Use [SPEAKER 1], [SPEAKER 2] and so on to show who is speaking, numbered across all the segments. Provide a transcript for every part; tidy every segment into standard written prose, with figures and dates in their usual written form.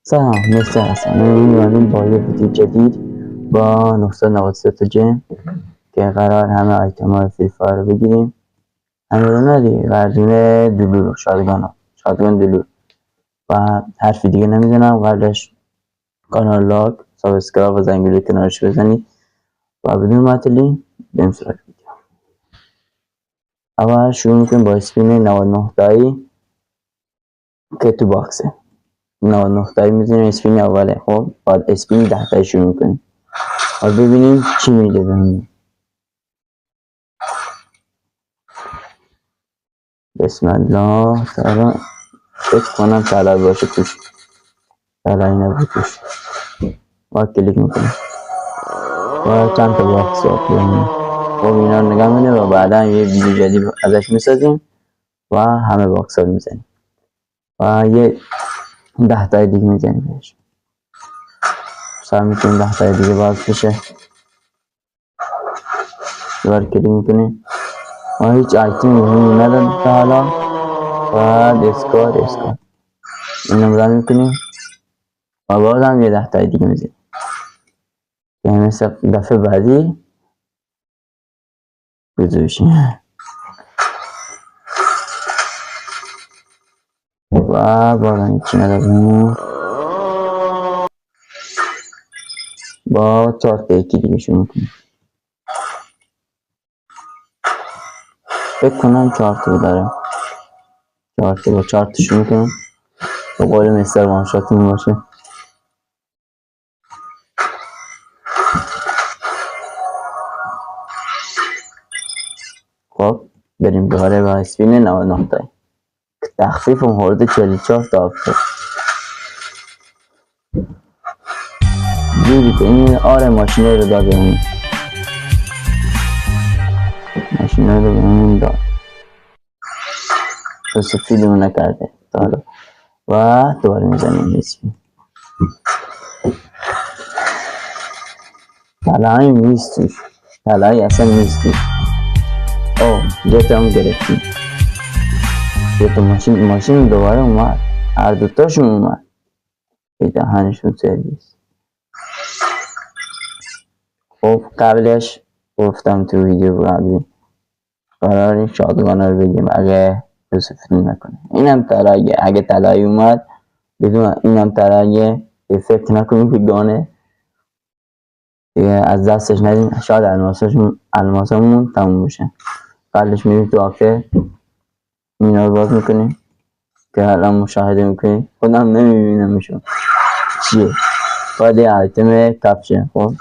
[SPEAKER 1] سلام مرسی هستم. اومدیم با یه ویدیو جدید با 993 تا جیم که قرار همه آیتم های فری فایر رو بگیریم. همه رو ندی قردونه دلور شادگان دلور و حرفی دیگه نمیزنم. قبلش کانال لاک سابسکرایب و زنگوله کنارش بزنید و بدون معطلی بریم سراغ ویدیو. اول شروع میکنیم با اسپین 99 تایی که تو باکسه. 99 تایی میزنیم اسپین اوله. خب بعد اسپین 10 تایی شروع میکنیم و ببینیم چی میده بهمون. بسم الله. سارا فکر کنم طلای باشه توش، طلای نبود توش. با کلیک میکنیم و چند تا باکس رو ببینیم. خب اینا رو نگاه میدیم و بعدا یه ویدیو جدید ازش میسازیم و همه باکس ها رو میزنیم و یه 10 تای دیگه میزنیم بهش. سعی میکنیم 10 تای دیگه باز بشه. دوباره کلیک میکنیم و هیچ آیتمی بهمون نداد تا حالا و اسکار اینو رن میکنیم و باز هم یه 10 تای دیگه میزنیم. یعنی مثل دفعه بعدی بزوشیم و بالا هیچی نداریم. با 4 تا یکی دیگه شروع میکنیم. فکر کنم 4 تا داره. 4 تا با 4 تا شروع میکنیم. به قول مستر وانشاتون باشه. خب بریم دوباره با اسپین 99 تایی. تخفیف هم خورده 44 تا افتاد. دیدی که این آره ماشینه رو داده اون. ماشینه رو به اون داد. تو سفیدمون نکرده. داره. و دوباره میزنیم اسپین. طلایی نیست توش. طلایی اصلا نیست توش. جتا هم گرفتیم. جتا ماشین دوباره اومد. هر دوتاشون اومد. به دهنشون سرویس. خب قبلش گفتم تو ویدیو قبلی قرار این شادگانه رو بگیم اگه سفری نکنه. اینم طلاییه. اگه طلایی اومد بدون اینم طلاییه. فکر نکنیم که گانه از دستش ندیم. شاید الماسمون تموم بشه. قبلش میریم تو آخر اینا رو باز میکنیم که الان مشاهده میکنیم. خودم نمیبینم میشون چیه. باید یه آیتم کپشه. خب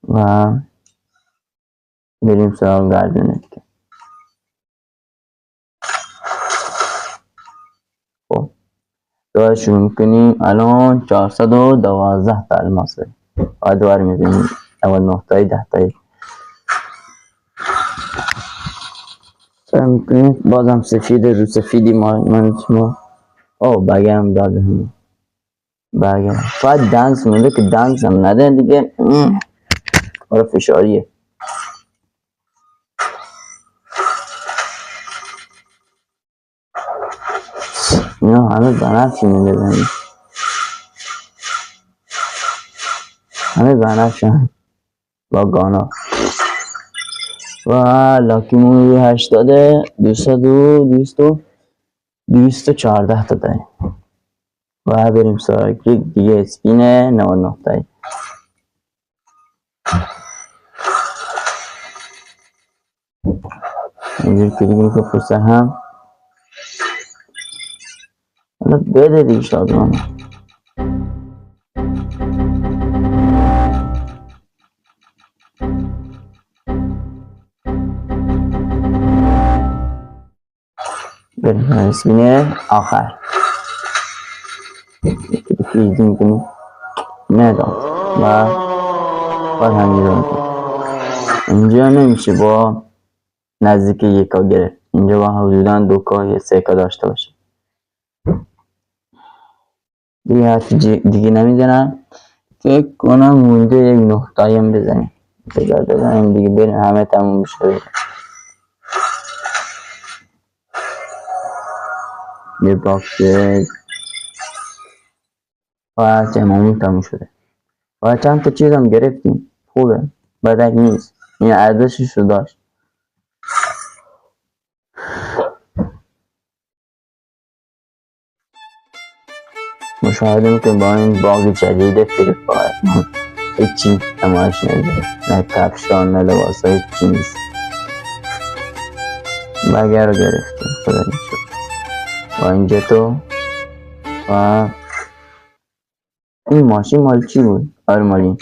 [SPEAKER 1] و بریم سراغ گردونه. خب دوباره شروع میکنیم. الان 412 تا الماسه. باید دوباره میزنیم اول 9 تایی 10 تایی سعی میکنیم. بازم سفید رو سفیدی من بگه هم داده همون بگه. فاید دنس مونده که دنس هم نده دیگه. کار فشاریه. اینا همه بنفشی میده. همه بنفشن با گانا و لاکیمون روی 80 214 تا داریم و بریم سراغ دیگه اسپین 99 تایی. اینجور کلیگیم که پرسه هم حالا بده دیگه شادمان. بریم اسپین آخر کلیگیم کنیم نداد و باید همین رو میکنیم. اینجا نمیشه با نزدیک 1 کا گرفت. اینجا با حدودا 2 کا یا 3 کا داشته باشه. دیگه حرف دیگه نمیزنم. فکر کنم مونده 1 9 تایی هم بزنیم. بزنیم دیگه بریم همه تموم بشه. یه باکس و جمعمون تموم شده و چند تا چیزم گرفتیم. خوبه، بدک نیست، این ارزشش رو داشت. مشاهده میکنیم با این باغ جدید فری فایر هیچی نمایش نمیده، نه کفشان نه لباس های هیچی نیست. بگر رو گرفتیم خدا نشد و اینجا تو و این ماشین مال چی بود؟ آره مال این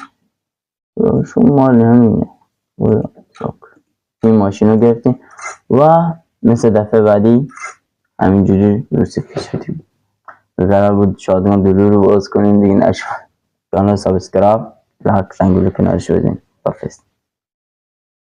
[SPEAKER 1] شما مال همینه. این ماشین رو گرفتیم و مثل دفعه بعدی همینجوری روسی پیش بدیم. قرار بود شادمان دلو رو باز کنیم دیگه نشد. کانال سابسکرایب لاک زنگوله کنارش بزنیم. بفرست.